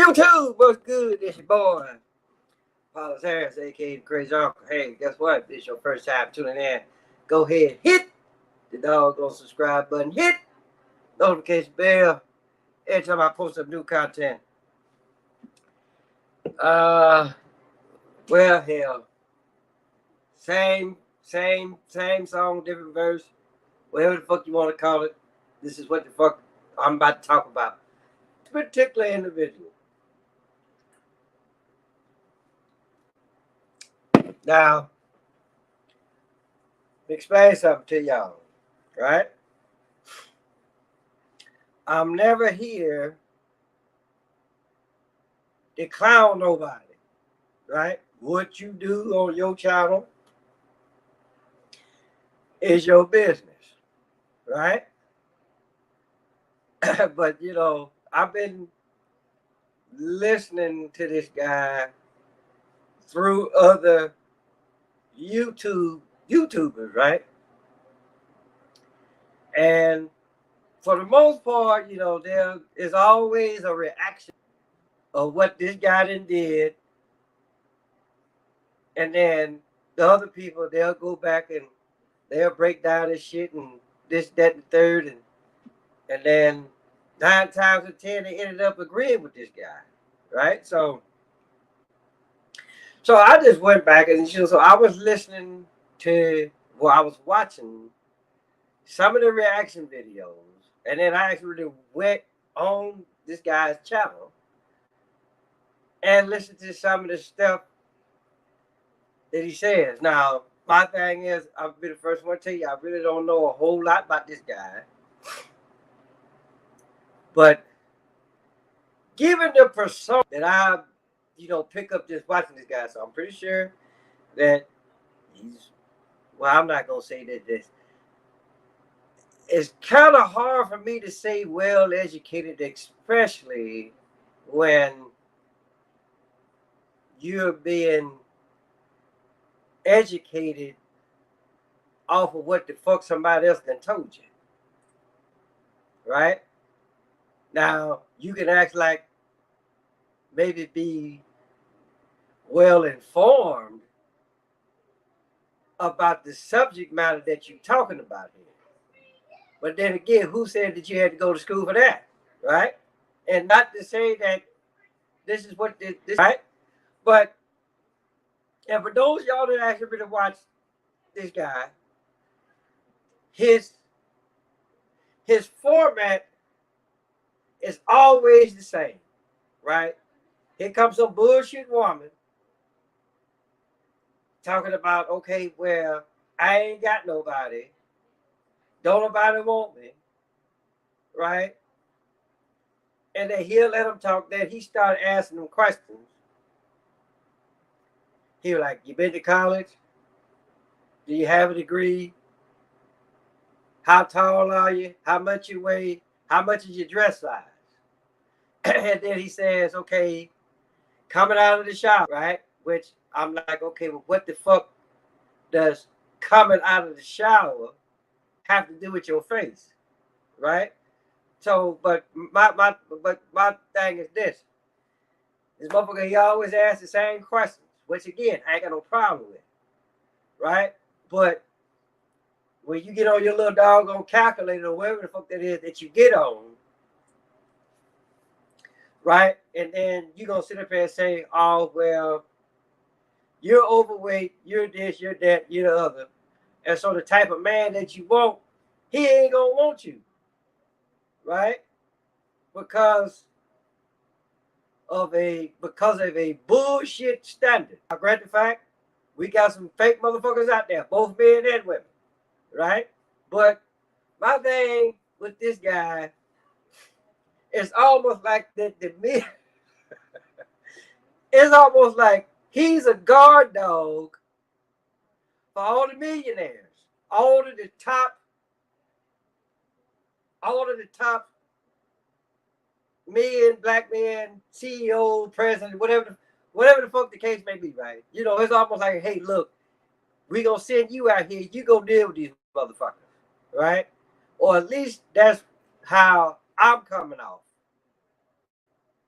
YouTube, what's good? It's your boy, Paulus Harris, aka the Crazy Uncle. Hey, guess what? If it's your first time tuning in, go ahead, hit the doggone subscribe button, hit notification bell every time I post some new content. Uh, well, hell, same song, different verse, whatever the fuck you want to call it. This is what the fuck I'm about to talk about. This particular individual. Now, explain something to y'all, right? I'm never here to clown nobody, right? What you do on your channel is your business, right? But I've been listening to this guy through other YouTubers, right? And for the most part, there is always a reaction of what this guy did, and then the other people, they'll go back and they'll break down this shit and this, that, and the third, and then 9 times out of 10 they ended up agreeing with this guy, right? So I just went back and so I was listening to, well, I was watching some of the reaction videos, and then I actually went on this guy's channel and listened to some of the stuff that he says. Now, my thing is, I'll be the first one to tell you, I really don't know a whole lot about this guy. But given the persona that I, pick up just watching this guy, so I'm pretty sure that he's, well, I'm not going to say that this. It's kind of hard for me to say well educated, especially when you're being educated off of what the fuck somebody else done told you. Right? Now, you can act like maybe be well informed about the subject matter that you're talking about here. But then again, who said that you had to go to school for that? Right? And not to say that this is what this right? But and for those y'all that actually really watch this guy, his format is always the same, right? Here comes some bullshit woman talking about, okay, well, I ain't got nobody. Don't nobody want me, right? And then he'll let him talk. Then he started asking them questions. He was like, you been to college? Do you have a degree? How tall are you? How much you weigh? How much is your dress size? And then he says, okay, coming out of the shower, right? Which I'm like, okay, well, what the fuck does coming out of the shower have to do with your face, right? So, but my thing is this motherfucker, he always asks the same questions, which again, I ain't got no problem with, right? But when you get on your little doggone calculator or whatever the fuck that is that you get on, right? And then you're going to sit up here and say, oh, well, you're overweight, you're this, you're that, you're the other. And so the type of man that you want, he ain't going to want you, right? Because of a bullshit standard. I grant the fact, we got some fake motherfuckers out there, both men and women, right? But my thing with this guy, it's almost like the men. It's almost like he's a guard dog for all the millionaires, all of the top black men, CEO, president, whatever the fuck the case may be, right? It's almost like, hey, look, we gonna send you out here, you go deal with these motherfuckers, right? Or at least that's how I'm coming off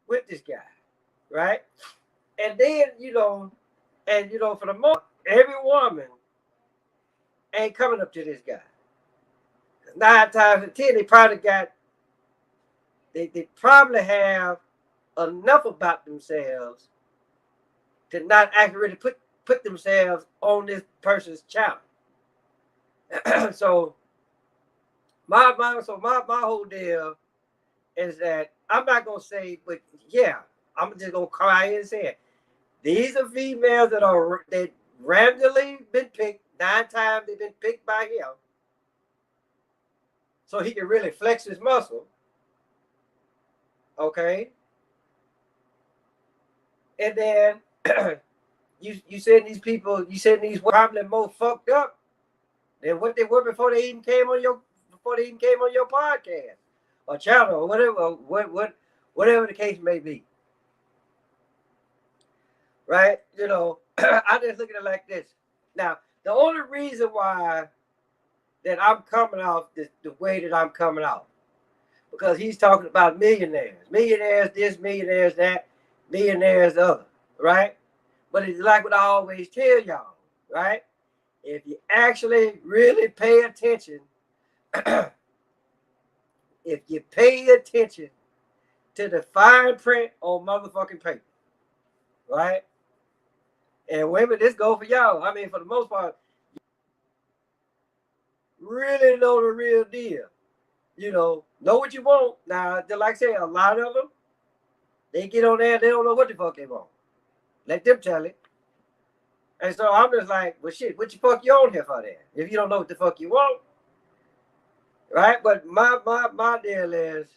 with this guy. right? And then, for the most, every woman ain't coming up to this guy. 9 times out of 10, they probably have enough about themselves to not accurately put themselves on this person's channel. So my whole deal is that I'm not gonna say, but yeah, I'm just gonna cry and say it. These are females that randomly been picked. 9 times they've been picked by him, so he can really flex his muscle. Okay, and then you said these people, you said these probably more fucked up than what they were before they even came on your podcast or channel or whatever the case may be. Right? I just look at it like this. Now, the only reason why that I'm coming off the way that I'm coming off, because he's talking about millionaires this, millionaires that, millionaires other, right? But it's like what I always tell y'all, right? If you actually really pay attention, if you pay attention to the fine print on motherfucking paper, right? And women, this go for y'all. I mean, for the most part, really know the real deal. Know what you want. Now, like I say, a lot of them, they get on there, they don't know what the fuck they want. Let them tell it. And so I'm just like, well, shit, what the fuck you on here for then? If you don't know what the fuck you want, right? But my deal is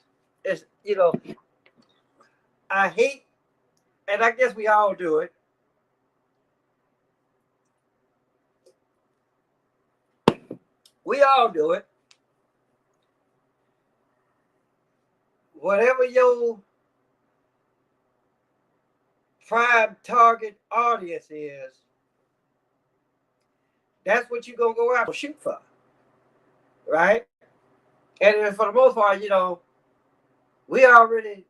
I hate, and I guess we all do it. We all do it. Whatever your prime target audience is, that's what you're going to go out and shoot for. Right? And for the most part, we already,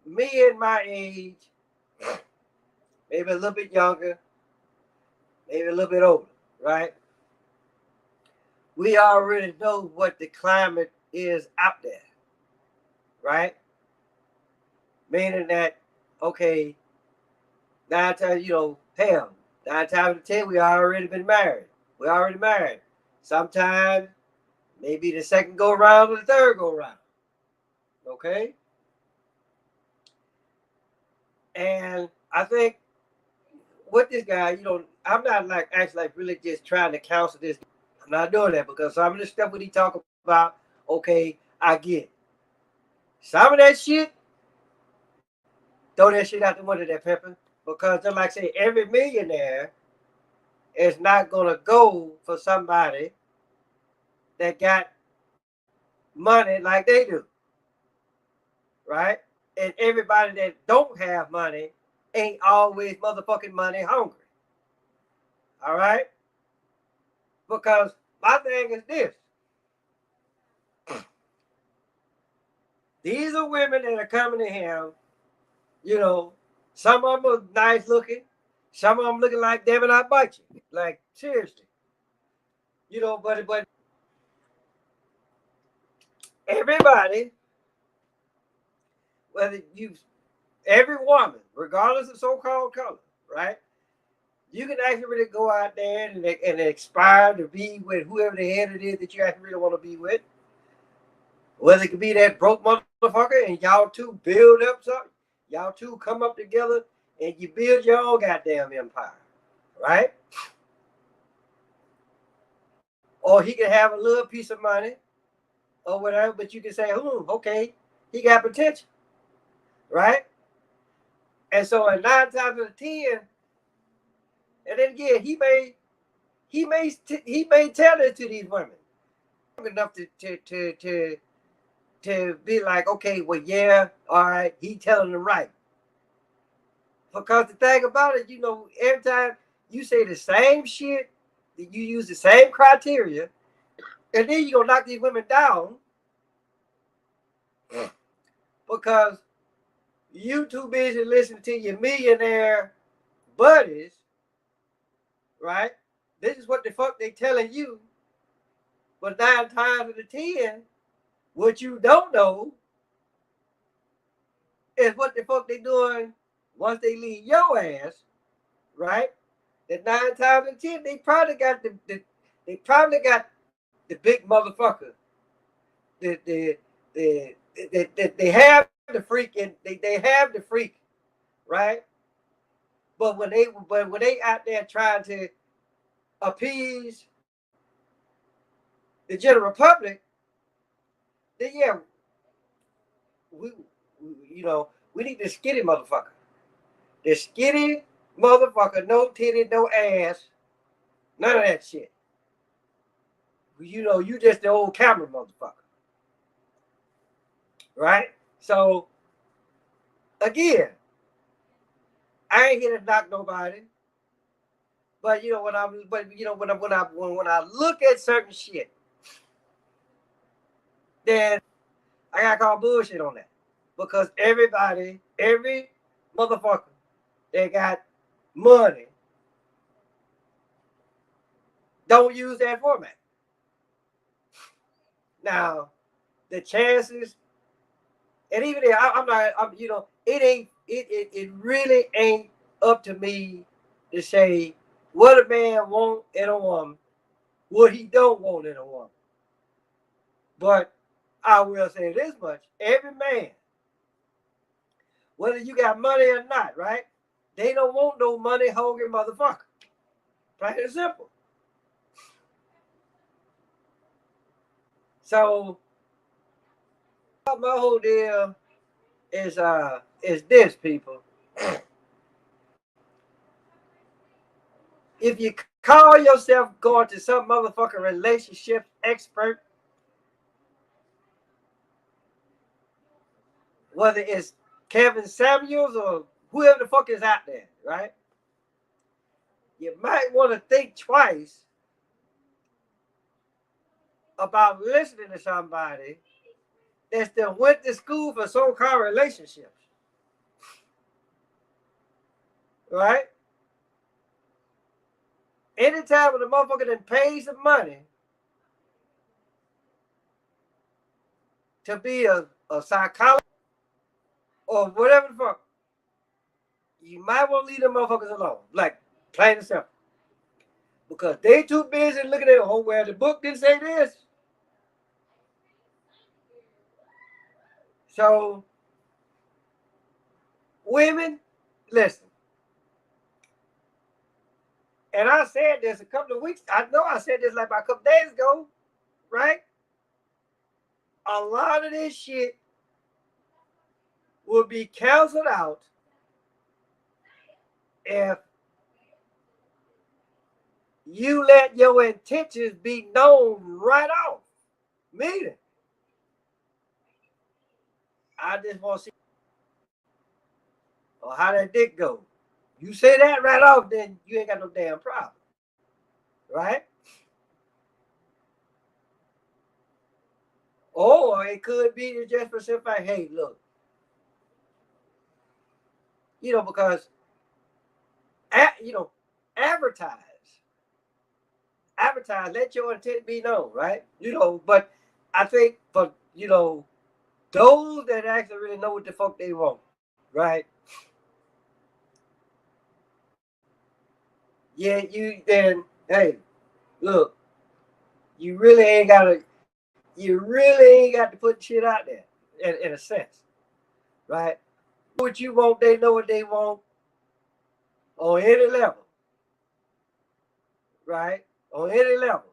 me and my age, maybe a little bit younger, maybe a little bit older, right? We already know what the climate is out there, right? Meaning that, okay, 9 times, hell, 9 times out of 10, we already been married. We already married. Sometimes, maybe the second go around or the third go around. Okay? And I think with this guy, I'm not actually really just trying to counsel this. I'm not doing that because some of the stuff what he talk about, okay, I get. Some of that shit, throw that shit out the window, that Pepper. Because just like I say, every millionaire is not gonna go for somebody that got money like they do. Right? And everybody that don't have money ain't always motherfucking money hungry. All right? Because my thing is this. These are women that are coming to him, some of them are nice looking, some of them looking like, damn it, I bite you. Like, seriously. But everybody, every woman, regardless of so-called color, right? You can actually really go out there and aspire to be with whoever the hell it is that you actually really want to be with. Whether it could be that broke motherfucker and y'all two build up something, y'all two come up together and you build your own goddamn empire, right? Or he can have a little piece of money or whatever, but you can say, okay, he got potential, right? And so at 9 times out of 10, and then again, he may tell it to these women enough to be like, okay, well, yeah, all right, he telling them right. Because the thing about it, every time you say the same shit, you use the same criteria, and then you're gonna knock these women down because You too busy listening to your millionaire buddies, right? This is what the fuck they telling you. But 9 times out of 10, what you don't know is what the fuck they doing once they leave your ass, right? That 9 times out of 10, they probably got the big motherfucker. They have the freaking they have the freak, right? But when they out there trying to appease the general public, then yeah, we, we need the skinny motherfucker. The skinny motherfucker, no titty, no ass, none of that shit. You just the old camera motherfucker. Right? So again, I ain't here to knock nobody. But when I look at certain shit, then I gotta call bullshit on that. Because every motherfucker that got money don't use that format. Now, the chances, and even if it really ain't up to me to say what a man want in a woman, what he don't want in a woman. But I will say this much: every man, whether you got money or not, right? They don't want no money hogging motherfucker. Plain and simple. So my whole deal is this, people. If you call yourself going to some motherfucking relationship expert, whether it's Kevin Samuels or whoever the fuck is out there, right? You might want to think twice about listening to somebody that's that went to school for so-called relationships. Right? Anytime when the motherfucker then pays some money to be a psychologist or whatever the fuck, you might want to leave them motherfuckers alone. Like, plain and simple. Because they too busy looking at, oh, well, the book didn't say this. So, women, listen. And I said this a couple of weeks. I know I said this like about a couple days ago, right? A lot of this shit will be canceled out if you let your intentions be known right off. Meaning, I just want to see how that dick go. You say that right off, then you ain't got no damn problem. Right? Or it could be just for simple, like, hey, look. Because, advertise, let your intent be known, right? But I think for, those that actually really know what the fuck they want, right? Yeah, hey, look, you really ain't got to put shit out there in a sense, right? What you want, they know what they want on any level, right? On any level.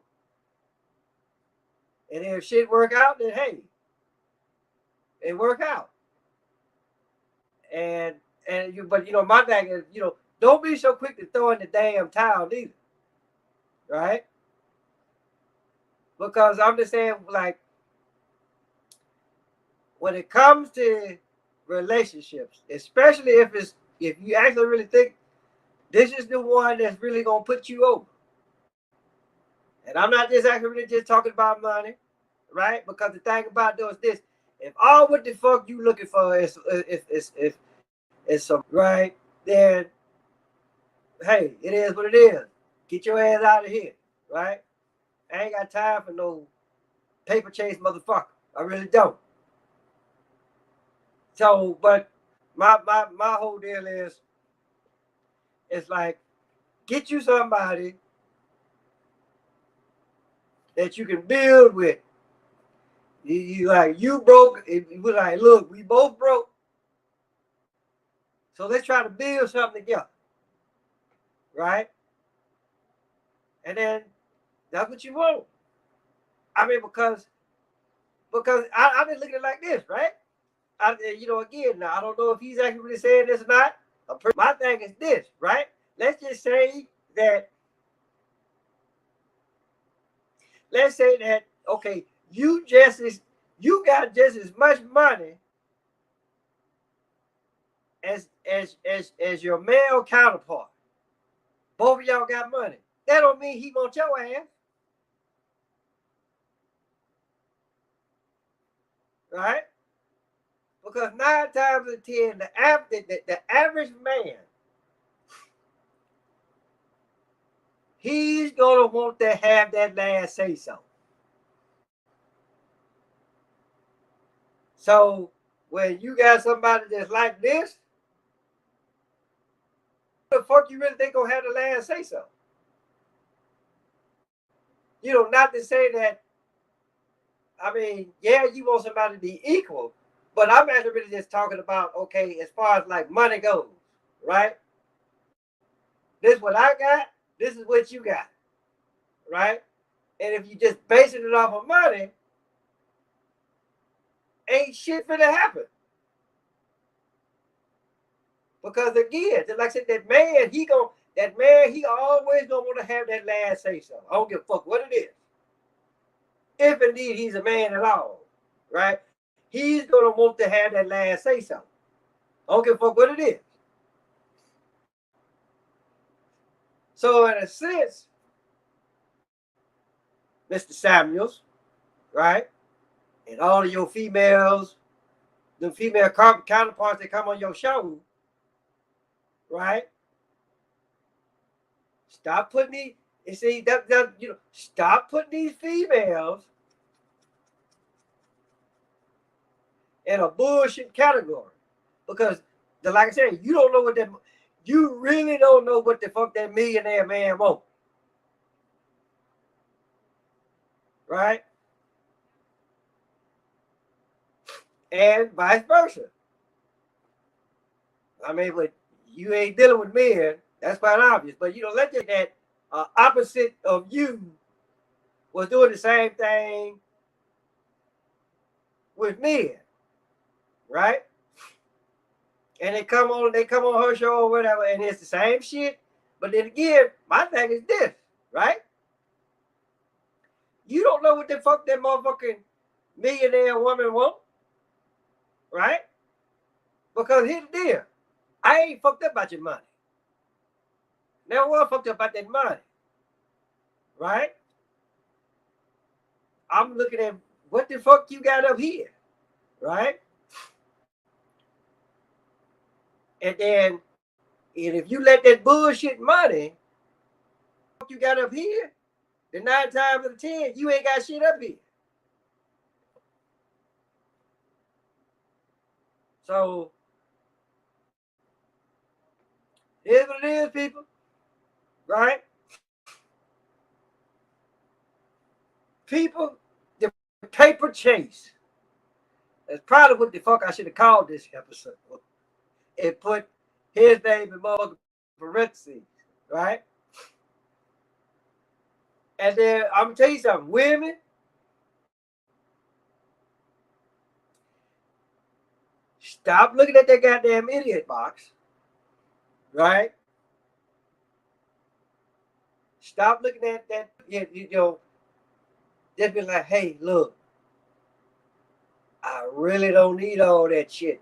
And if shit work out, then hey, it work out. But my thing is, don't be so quick to throw in the damn towel either, right? Because I'm just saying, like, when it comes to relationships, especially if you actually really think this is the one that's really gonna put you over, and I'm not just actually really just talking about money, right? Because the thing about it is this: if all what the fuck you looking for is and some right, then hey, it is what it is. Get your ass out of here, right? I ain't got time for no paper chase motherfucker. I really don't. So, but my whole deal is, it's like, get you somebody that you can build with. You like, you broke. It was like, look, we both broke. So let's try to build something together, right? And then that's what you want. I mean, because I didn't look at it like this, right? Again, now I don't know if he's actually really saying this or not. My thing is this, right? Let's just say that. Let's say that, okay, you got just as much money as your male counterpart. Both of y'all got money. That don't mean he wants your ass, right? Because 9 times out of 10, the average man, he's gonna want to have that last say so. So when you got somebody that's like this, the fuck you really think gonna have the last say so? Not to say that. I mean, yeah, you want somebody to be equal, but I'm actually really just talking about, okay, as far as like money goes, right? This is what I got. This is what you got, right? And if you just basing it off of money, ain't shit finna happen. Because again, just like I said, that man, he always gonna want to have that last say so. I don't give a fuck what it is. If indeed he's a man at all, right? He's gonna want to have that last say so. I don't give a fuck what it is. So in a sense, Mr. Samuels, right? And all of your females, the female counterparts that come on your show, right? Stop putting stop putting these females in a bullshit category. Because like I said, you really don't know what the fuck that millionaire man wants. Right? And vice versa. I mean, but you ain't dealing with men. That's quite obvious. But let's just that opposite of you was doing the same thing with men, right? And they come on her show or whatever, and it's the same shit. But then again, my thing is this, right? You don't know what the fuck that motherfucking millionaire woman want, right? Because here's the deal. I ain't fucked up about your money. Never was fucked up about that money. Right? I'm looking at what the fuck you got up here. Right? And if you let that bullshit money you got up here, the 9 times out of 10, you ain't got shit up here. So here's what it is, people. Right? People, the paper chase. That's probably what the fuck I should have called this episode. And put his name in motherfucking parentheses, right? And then I'm gonna tell you something, women, stop looking at that goddamn idiot box, right? Stop looking at that, just be like, hey, look, I really don't need all that shit.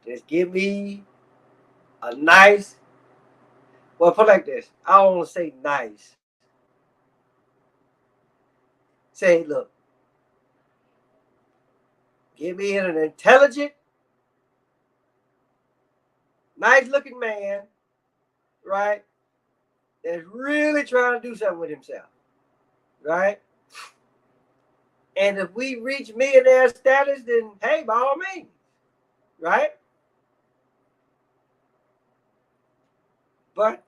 Just give me a nice, well, put it like this. I don't want to say nice. Say, look, give me an intelligent, nice looking man, right? That's really trying to do something with himself, right? And if we reach millionaire status, then hey, by all means, right? But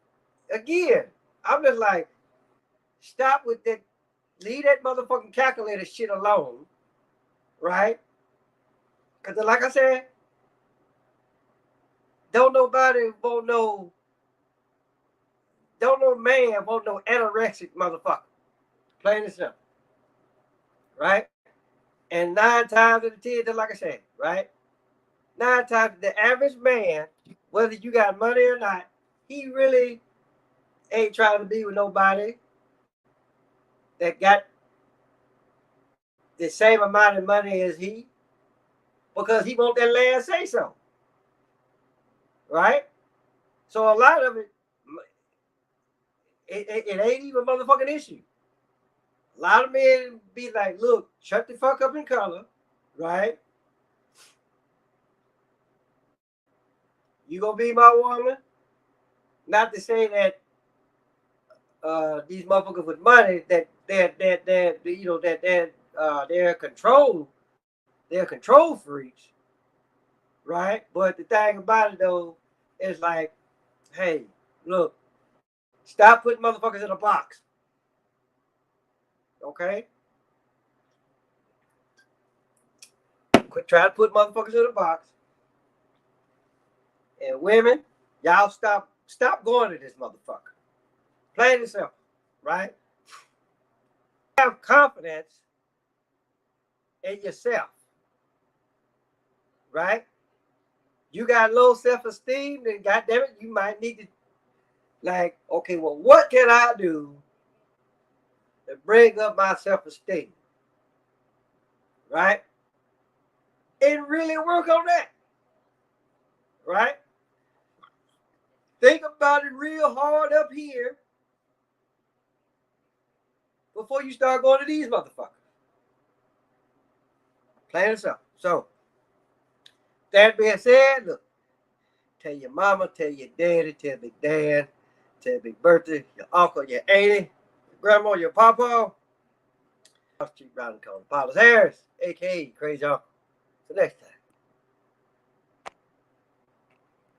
again, I'm just like, stop with that. Leave that motherfucking calculator shit alone, right? Because like I said, don't nobody want no, don't no man want no anorexic motherfucker. Plain and simple, right? And 9 times out of 10, just like I said, right? 9 times the average man, whether you got money or not, he really ain't trying to be with nobody that got the same amount of money as he, because he want that last say so, right? So a lot of it ain't even a motherfucking issue. A lot of men be like, look, shut the fuck up in color, right? You gonna be my woman? Not to say that these motherfuckers with money that they're you know that they're control freaks, right? But the thing about it though is like, hey, look, stop putting motherfuckers in a box. Okay? Quit trying to put motherfuckers in a box. And women, y'all stop going to this motherfucker. Plain and simple, right? Have confidence in yourself, right? You got low self-esteem, then goddamn it, you might need to like, okay, well, what can I do to bring up my self-esteem? Right? And really work on that. Right? Think about it real hard up here before you start going to these motherfuckers. Plain and simple. So, that being said, look, tell your mama, tell your daddy, tell Big Dan, tell Big Bertha, your uncle, your auntie, your grandma, your papa. I'll keep riding calling Paulus Harris, aka Crazy Uncle. Till next time.